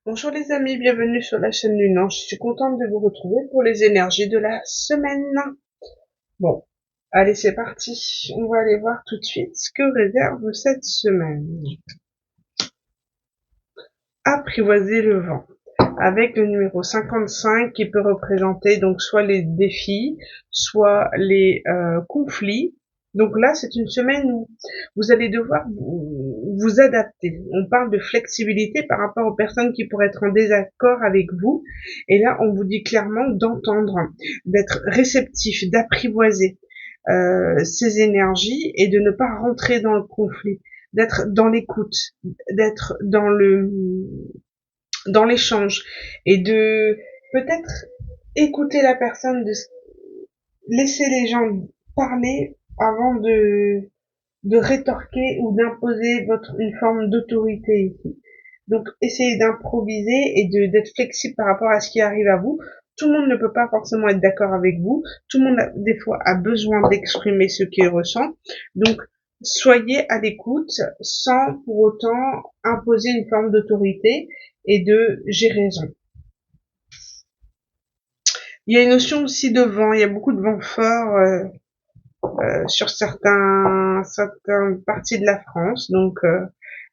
Bonjour les amis, bienvenue sur la chaîne Lunan. Je suis contente de vous retrouver pour les énergies de la semaine. Bon, allez c'est parti. On va aller voir tout de suite ce que réserve cette semaine. Apprivoiser le vent. Avec le numéro 55 qui peut représenter donc soit les défis, soit les conflits. Donc là, c'est une semaine où vous allez devoir vous adapter. On parle de flexibilité par rapport aux personnes qui pourraient être en désaccord avec vous. Et là, on vous dit clairement d'entendre, d'être réceptif, d'apprivoiser ces énergies et de ne pas rentrer dans le conflit, d'être dans l'écoute, d'être dans l'échange et de peut-être écouter la personne, de laisser les gens parler avant de rétorquer ou d'imposer une forme d'autorité ici. Donc, essayez d'improviser et d'être flexible par rapport à ce qui arrive à vous. Tout le monde ne peut pas forcément être d'accord avec vous. Tout le monde, des fois, a besoin d'exprimer ce qu'il ressent. Donc, soyez à l'écoute sans pour autant imposer une forme d'autorité et de j'ai raison. Il y a une notion aussi de vent. Il y a beaucoup de vent fort sur certaines parties de la France. Donc,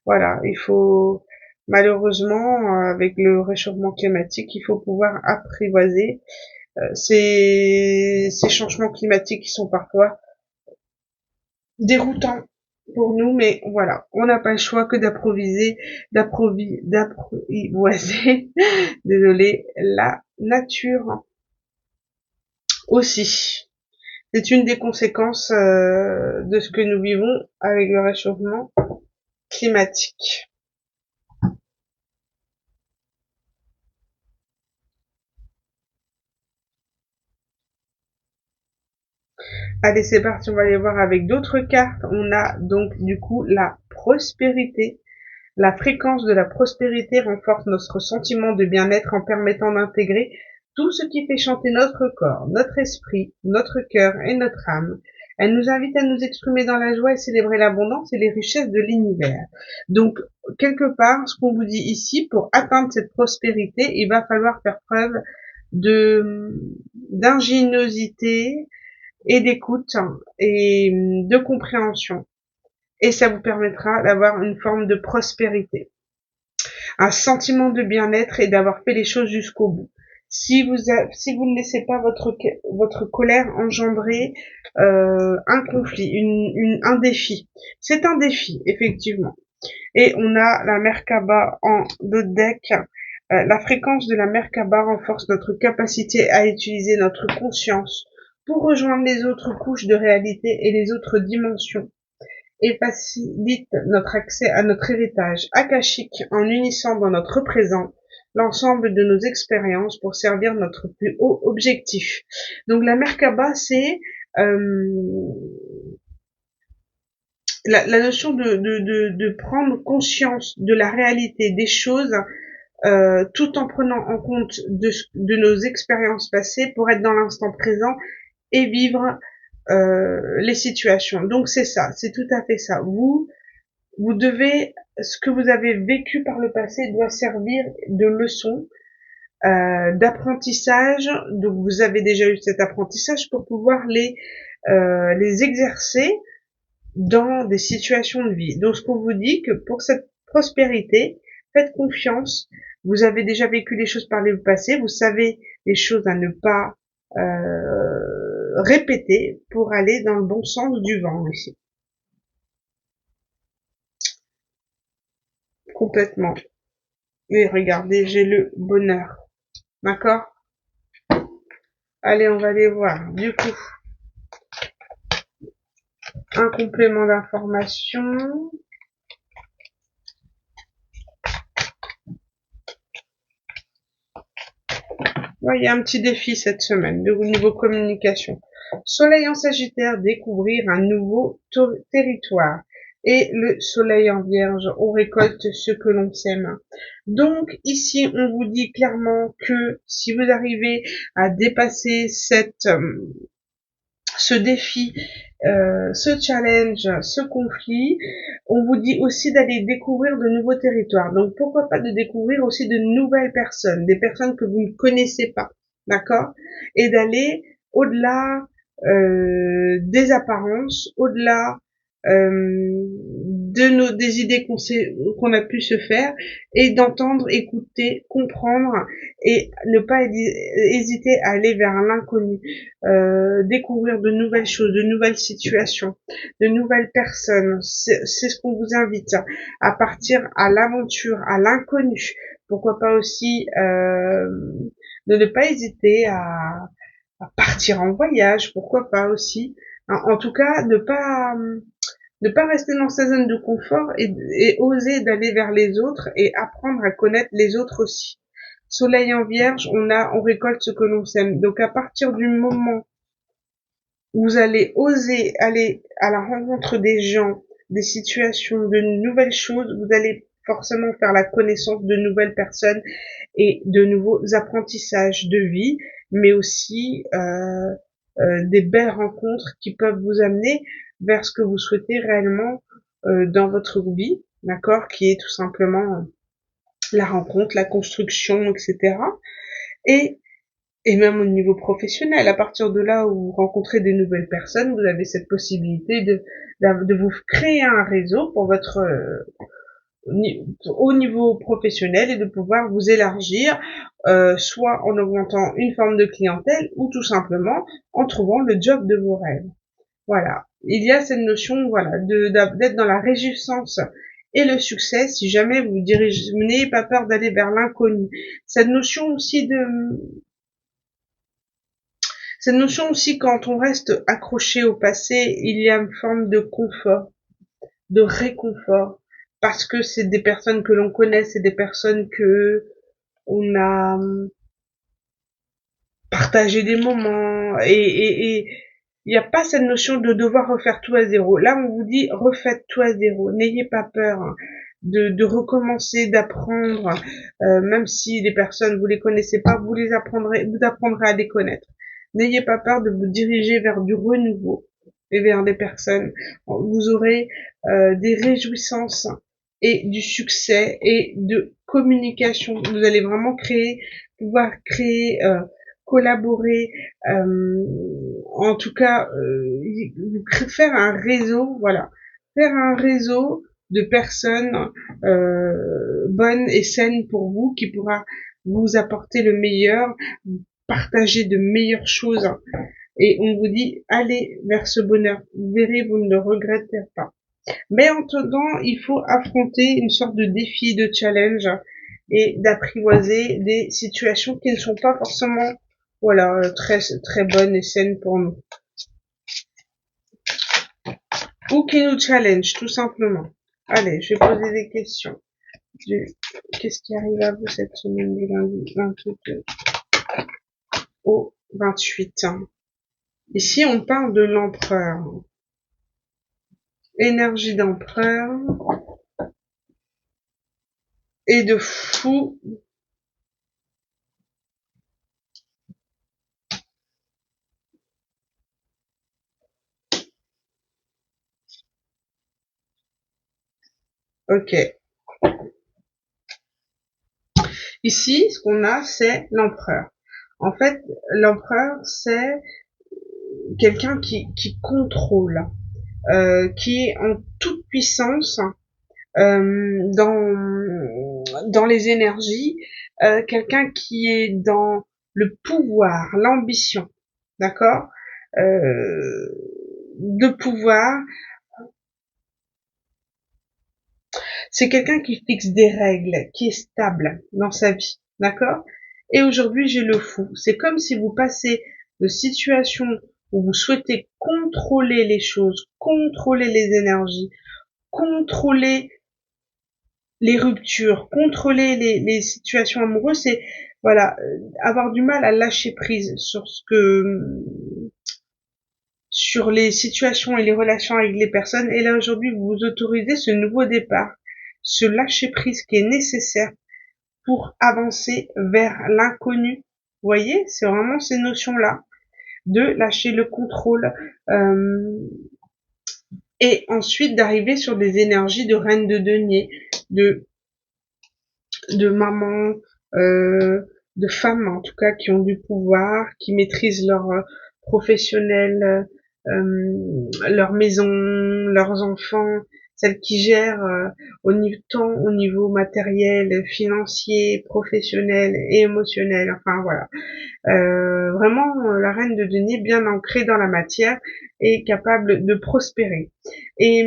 voilà, il faut malheureusement, avec le réchauffement climatique, il faut pouvoir apprivoiser ces changements climatiques qui sont parfois déroutants pour nous, mais voilà, on n'a pas le choix que d'apprivoiser, désolé, la nature aussi. C'est une des conséquences de ce que nous vivons avec le réchauffement climatique. Allez, c'est parti, on va aller voir avec d'autres cartes. On a donc du coup la prospérité. La fréquence de la prospérité renforce notre sentiment de bien-être en permettant d'intégrer tout ce qui fait chanter notre corps, notre esprit, notre cœur et notre âme. Elle nous invite à nous exprimer dans la joie et célébrer l'abondance et les richesses de l'univers. Donc, quelque part, ce qu'on vous dit ici, pour atteindre cette prospérité, il va falloir faire preuve d'ingéniosité et d'écoute et de compréhension. Et ça vous permettra d'avoir une forme de prospérité, un sentiment de bien-être et d'avoir fait les choses jusqu'au bout. Si vous ne laissez pas votre colère engendrer un conflit, un défi, c'est un défi effectivement. Et on a la Merkaba en dos de deck. La fréquence de la Merkaba renforce notre capacité à utiliser notre conscience pour rejoindre les autres couches de réalité et les autres dimensions et facilite notre accès à notre héritage akashique en unissant dans notre présent l'ensemble de nos expériences pour servir notre plus haut objectif. Donc la Merkaba, c'est la notion de prendre conscience de la réalité des choses tout en prenant en compte de nos expériences passées pour être dans l'instant présent et vivre les situations. Donc c'est ça, c'est tout à fait ça. Vous devez, ce que vous avez vécu par le passé doit servir de leçon, d'apprentissage. Donc vous avez déjà eu cet apprentissage pour pouvoir les exercer dans des situations de vie. Donc ce qu'on vous dit que pour cette prospérité, faites confiance. Vous avez déjà vécu les choses par le passé, vous savez les choses à ne pas répéter pour aller dans le bon sens du vent ici. Complètement. Et regardez, j'ai le bonheur. D'accord? Allez, on va aller voir. Du coup, un complément d'information. Ouais, il y a un petit défi cette semaine de niveau communication. Soleil en Sagittaire, découvrir un nouveau territoire. Et le soleil en Vierge, on récolte ce que l'on sème. Donc ici, on vous dit clairement que si vous arrivez à dépasser ce défi, ce challenge, ce conflit, on vous dit aussi d'aller découvrir de nouveaux territoires. Donc pourquoi pas de découvrir aussi de nouvelles personnes, des personnes que vous ne connaissez pas, d'accord? Et d'aller au-delà des apparences, au-delà des idées qu'on a pu se faire, et d'entendre, écouter, comprendre, et ne pas hésiter à aller vers l'inconnu, découvrir de nouvelles choses, de nouvelles situations, de nouvelles personnes. C'est ce qu'on vous invite à partir à l'aventure, à l'inconnu. Pourquoi pas aussi de ne pas hésiter à partir en voyage, pourquoi pas aussi. En tout cas, ne pas rester dans sa zone de confort, et oser d'aller vers les autres et apprendre à connaître les autres aussi. Soleil en Vierge, on récolte ce que l'on sème. Donc à partir du moment où vous allez oser aller à la rencontre des gens, des situations, de nouvelles choses, vous allez forcément faire la connaissance de nouvelles personnes et de nouveaux apprentissages de vie, mais aussi des belles rencontres qui peuvent vous amener vers ce que vous souhaitez réellement dans votre vie, d'accord, qui est tout simplement la rencontre, la construction, etc. Et même au niveau professionnel, à partir de là où vous rencontrez des nouvelles personnes, vous avez cette possibilité de vous créer un réseau pour votre au niveau professionnel, et de pouvoir vous élargir, soit en augmentant une forme de clientèle, ou tout simplement en trouvant le job de vos rêves. Voilà. Il y a cette notion, voilà, d'être dans la réjouissance et le succès, si jamais vous dirigez, n'ayez pas peur d'aller vers l'inconnu. Cette notion aussi quand on reste accroché au passé, il y a une forme de confort, de réconfort, parce que c'est des personnes que l'on connaît, c'est des personnes que on a partagé des moments, et il n'y a pas cette notion de devoir refaire tout à zéro. Là, on vous dit refaites tout à zéro. N'ayez pas peur de recommencer, d'apprendre, même si les personnes vous les connaissez pas, vous apprendrez à les connaître. N'ayez pas peur de vous diriger vers du renouveau et vers des personnes. Vous aurez des réjouissances et du succès et de communication. Vous allez vraiment pouvoir créer, collaborer, en tout cas, faire un réseau, voilà, faire un réseau de personnes bonnes et saines pour vous, qui pourra vous apporter le meilleur, partager de meilleures choses, et on vous dit allez vers ce bonheur, vous verrez, vous ne le regretterez pas. Mais en attendant, il faut affronter une sorte de défi, de challenge, et d'apprivoiser des situations qui ne sont pas forcément, voilà, très très bonnes et saines pour nous, ou qui nous challenge tout simplement. Allez, je vais poser des questions. Qu'est-ce qui arrive à vous cette semaine du lundi 22 au 28? Ici, on parle de l'empereur. Énergie d'empereur et de fou. Ok. Ici, ce qu'on a, c'est l'empereur. En fait, l'empereur, c'est quelqu'un qui contrôle, qui est en toute puissance dans les énergies, quelqu'un qui est dans le pouvoir, l'ambition, d'accord, de pouvoir. C'est quelqu'un qui fixe des règles, qui est stable dans sa vie, d'accord. Et aujourd'hui, j'ai le fou. C'est comme si vous passez de situations où vous souhaitez contrôler les choses, contrôler les énergies, contrôler les ruptures, contrôler les situations amoureuses, c'est, voilà, avoir du mal à lâcher prise sur les situations et les relations avec les personnes. Et là, aujourd'hui, vous vous autorisez ce nouveau départ, ce lâcher prise qui est nécessaire pour avancer vers l'inconnu. Vous voyez, c'est vraiment ces notions-là. de lâcher le contrôle, et ensuite d'arriver sur des énergies de reine de denier, de maman, de femmes en tout cas qui ont du pouvoir, qui maîtrisent leur professionnel, leur maison, leurs enfants, celles qui gèrent tant au niveau matériel, financier, professionnel et émotionnel. Enfin voilà, vraiment la reine de denier bien ancrée dans la matière et capable de prospérer. Et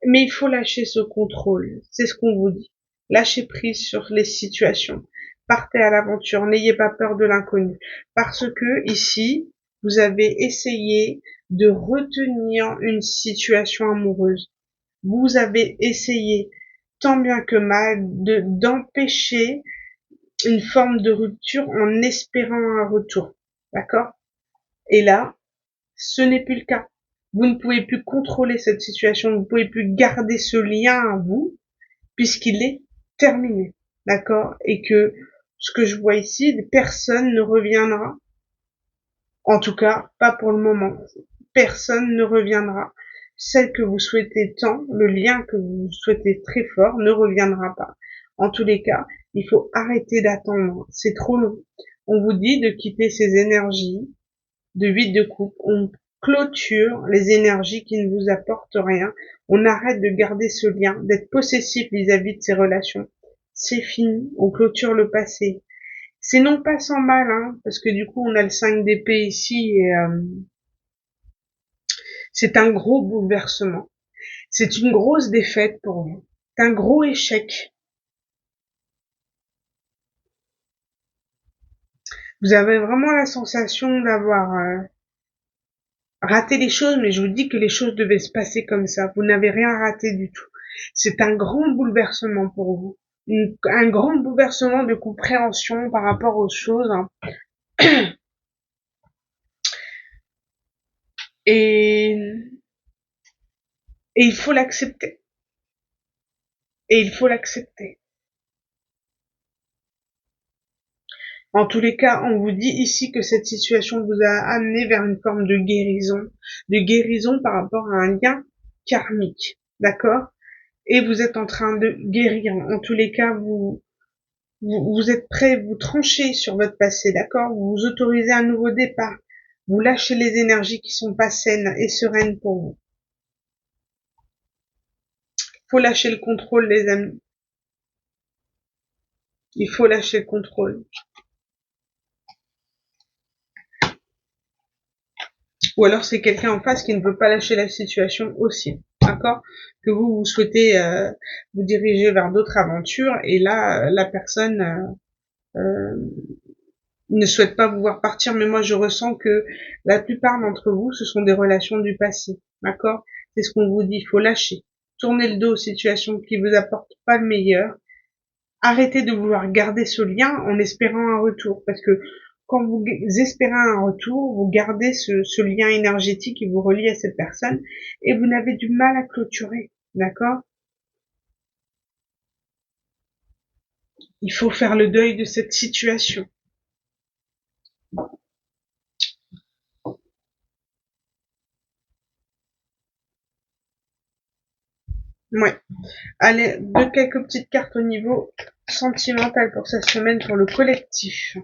mais il faut lâcher ce contrôle, c'est ce qu'on vous dit. Lâchez prise sur les situations. Partez à l'aventure, n'ayez pas peur de l'inconnu. Parce que ici, vous avez essayé de retenir une situation amoureuse. Vous avez essayé tant bien que mal d'empêcher une forme de rupture en espérant un retour. D'accord? Et là, ce n'est plus le cas. Vous ne pouvez plus contrôler cette situation, vous ne pouvez plus garder ce lien à vous, puisqu'il est terminé. D'accord? Et que ce que je vois ici, personne ne reviendra. En tout cas, pas pour le moment. Personne ne reviendra. Celle que vous souhaitez tant, le lien que vous souhaitez très fort, ne reviendra pas. En tous les cas, il faut arrêter d'attendre. C'est trop long. On vous dit de quitter ces énergies de 8 de coupe. On clôture les énergies qui ne vous apportent rien. On arrête de garder ce lien, d'être possessif vis-à-vis de ces relations. C'est fini. On clôture le passé. C'est non pas sans mal, hein, parce que du coup on a le 5 d'épée ici et c'est un gros bouleversement. C'est une grosse défaite pour vous. C'est un gros échec. Vous avez vraiment la sensation d'avoir raté les choses, mais je vous dis que les choses devaient se passer comme ça. Vous n'avez rien raté du tout. C'est un grand bouleversement pour vous. Un grand bouleversement de compréhension par rapport aux choses. Hein. Et il faut l'accepter. Et il faut l'accepter. En tous les cas, on vous dit ici que cette situation vous a amené vers une forme de guérison par rapport à un lien karmique, d'accord? Et vous êtes en train de guérir. En tous les cas, vous êtes prêt, vous tranchez sur votre passé, d'accord? Vous vous autorisez un nouveau départ. Vous lâchez les énergies qui sont pas saines et sereines pour vous. Faut lâcher le contrôle, les amis. Il faut lâcher le contrôle. Ou alors c'est quelqu'un en face qui ne veut pas lâcher la situation aussi, d'accord? Que vous souhaitez vous diriger vers d'autres aventures et là la personne ne souhaite pas vous voir partir, mais moi je ressens que la plupart d'entre vous ce sont des relations du passé, d'accord? C'est ce qu'on vous dit, il faut lâcher, tourner le dos aux situations qui vous apportent pas le meilleur, arrêtez de vouloir garder ce lien en espérant un retour, parce que quand vous espérez un retour, vous gardez ce lien énergétique qui vous relie à cette personne et vous n'avez du mal à clôturer, d'accord? Il faut faire le deuil de cette situation. Ouais. Allez, quelques petites cartes au niveau sentimental pour cette semaine pour le collectif.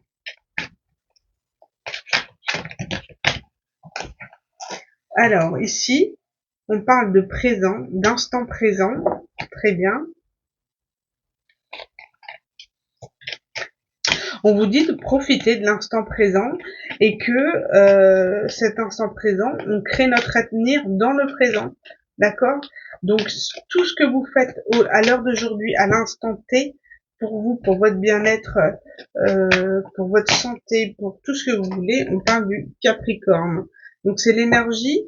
Alors, ici, on parle de présent, d'instant présent. Très bien. On vous dit de profiter de l'instant présent et que cet instant présent, on crée notre avenir dans le présent. D'accord? Donc, tout ce que vous faites à l'heure d'aujourd'hui, à l'instant T, pour vous, pour votre bien-être, pour votre santé, pour tout ce que vous voulez, on parle du Capricorne. Donc, c'est l'énergie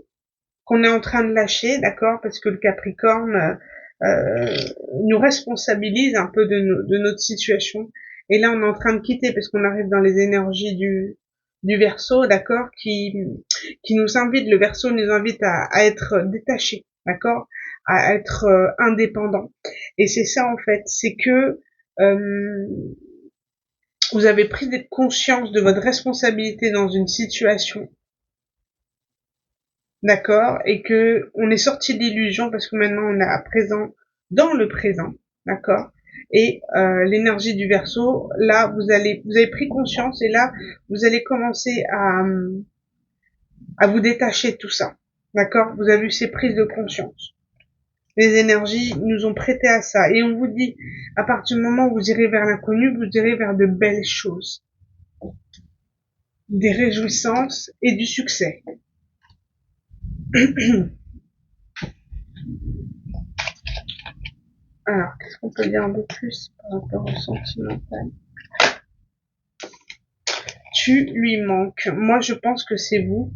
qu'on est en train de lâcher, d'accord? Parce que le Capricorne nous responsabilise un peu de notre situation. Et là, on est en train de quitter parce qu'on arrive dans les énergies du Verseau, d'accord, qui nous invite, le Verseau nous invite à être détaché, d'accord, à être indépendant. Et c'est ça en fait, c'est que vous avez pris conscience de votre responsabilité dans une situation, d'accord, et que on est sorti de l'illusion parce que maintenant on est à présent, dans le présent, d'accord, et l'énergie du Verseau, là vous avez pris conscience et là vous allez commencer à vous détacher de tout ça, d'accord, vous avez eu ces prises de conscience. Les énergies nous ont prêté à ça. Et on vous dit, à partir du moment où vous irez vers l'inconnu, vous irez vers de belles choses. Des réjouissances et du succès. Alors, qu'est-ce qu'on peut dire de plus par rapport au sentimental? Tu lui manques. Moi, je pense que c'est vous.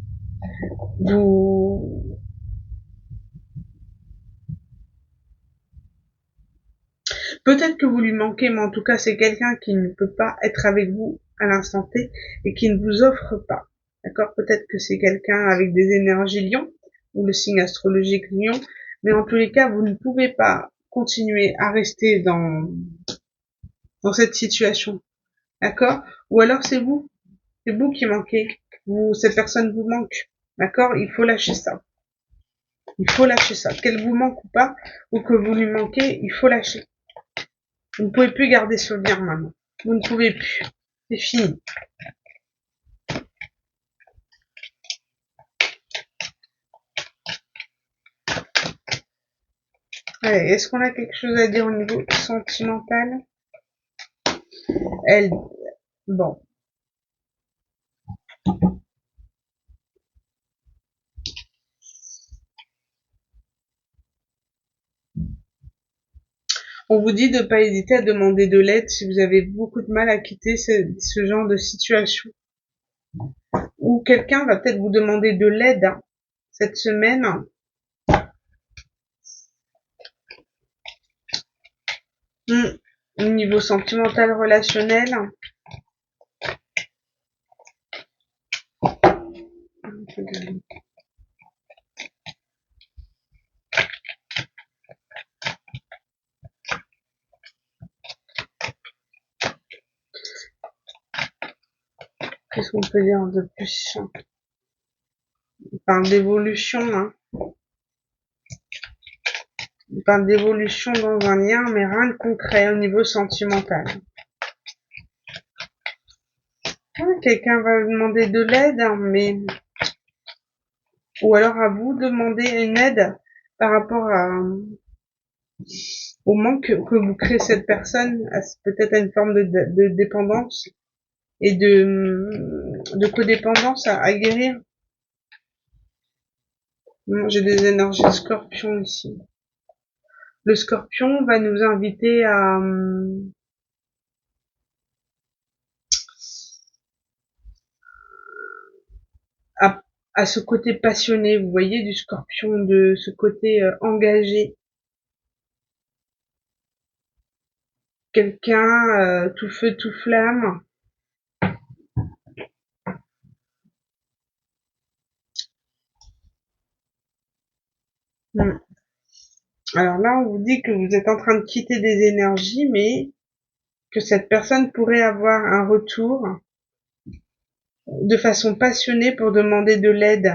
Peut-être que vous lui manquez, mais en tout cas, c'est quelqu'un qui ne peut pas être avec vous à l'instant T et qui ne vous offre pas. D'accord? Peut-être que c'est quelqu'un avec des énergies lion ou le signe astrologique lion, mais en tous les cas, vous ne pouvez pas continuer à rester dans cette situation. D'accord? Ou alors c'est vous qui manquez. Cette personne vous manque. D'accord? Il faut lâcher ça. Il faut lâcher ça. Qu'elle vous manque ou pas, ou que vous lui manquez, il faut lâcher. Vous ne pouvez plus garder ce lien maintenant. Vous ne pouvez plus. C'est fini. Allez, est-ce qu'on a quelque chose à dire au niveau sentimental? Elle, bon. On vous dit de ne pas hésiter à demander de l'aide si vous avez beaucoup de mal à quitter ce genre de situation. Ou quelqu'un va peut-être vous demander de l'aide cette semaine. Au niveau sentimental, relationnel. Qu'est-ce qu'on peut dire de plus? On parle d'évolution, hein. On parle d'évolution dans un lien, mais rien de concret au niveau sentimental. Quelqu'un va vous demander de l'aide, mais ou alors à vous demander une aide par rapport au manque que vous créez cette personne, peut-être à une forme de dépendance et de codépendance à guérir. J'ai des énergies de scorpion ici. Le scorpion va nous inviter à ce côté passionné, vous voyez, du scorpion, de ce côté engagé. Quelqu'un tout feu, tout flamme. Alors là, on vous dit que vous êtes en train de quitter des énergies, mais que cette personne pourrait avoir un retour de façon passionnée pour demander de l'aide.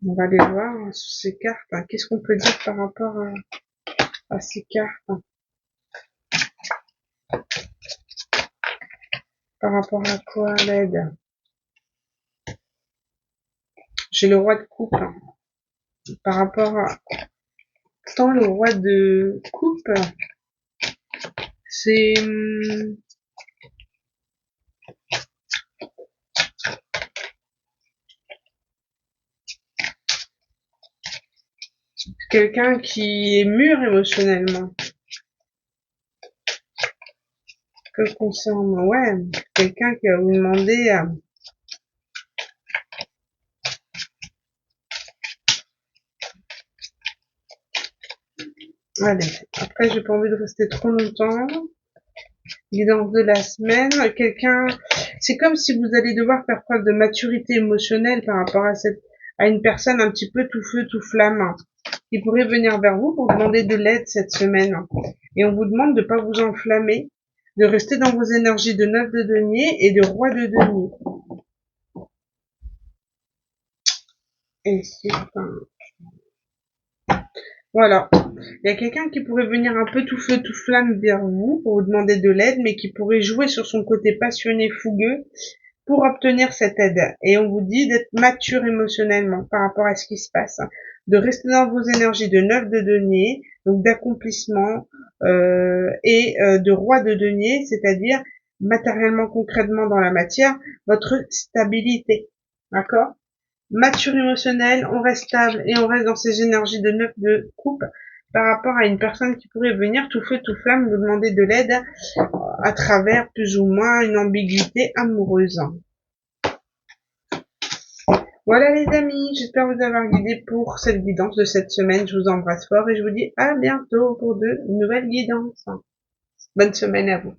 On va aller voir sur ces cartes. Qu'est-ce qu'on peut dire par rapport à ces cartes? Par rapport à quoi l'aide? J'ai le roi de coupe. Par rapport à tant le roi de coupe, c'est quelqu'un qui est mûr émotionnellement. Que concerne, ouais, quelqu'un qui va vous demander allez, après j'ai pas envie de rester trop longtemps. Guidance de la semaine, quelqu'un, c'est comme si vous allez devoir faire preuve de maturité émotionnelle par rapport à une personne un petit peu tout feu, tout flamme. qui pourrait venir vers vous pour demander de l'aide cette semaine. Et on vous demande de ne pas vous enflammer, de rester dans vos énergies de 9 de denier et de roi de denier. Et c'est voilà. Il y a quelqu'un qui pourrait venir un peu tout feu, tout flamme vers vous pour vous demander de l'aide, mais qui pourrait jouer sur son côté passionné, fougueux, pour obtenir cette aide. Et on vous dit d'être mature émotionnellement par rapport à ce qui se passe, de rester dans vos énergies de 9 de denier, donc d'accomplissement, et de roi de denier, c'est-à-dire matériellement, concrètement dans la matière, votre stabilité. D'accord? Mature émotionnel, on reste stable et on reste dans ces énergies de 9 de coupe par rapport à une personne qui pourrait venir tout feu tout flamme vous demander de l'aide à travers plus ou moins une ambiguïté amoureuse. Voilà les amis, j'espère vous avoir guidé pour cette guidance de cette semaine. Je vous embrasse fort et je vous dis à bientôt pour de nouvelles guidances. Bonne semaine à vous.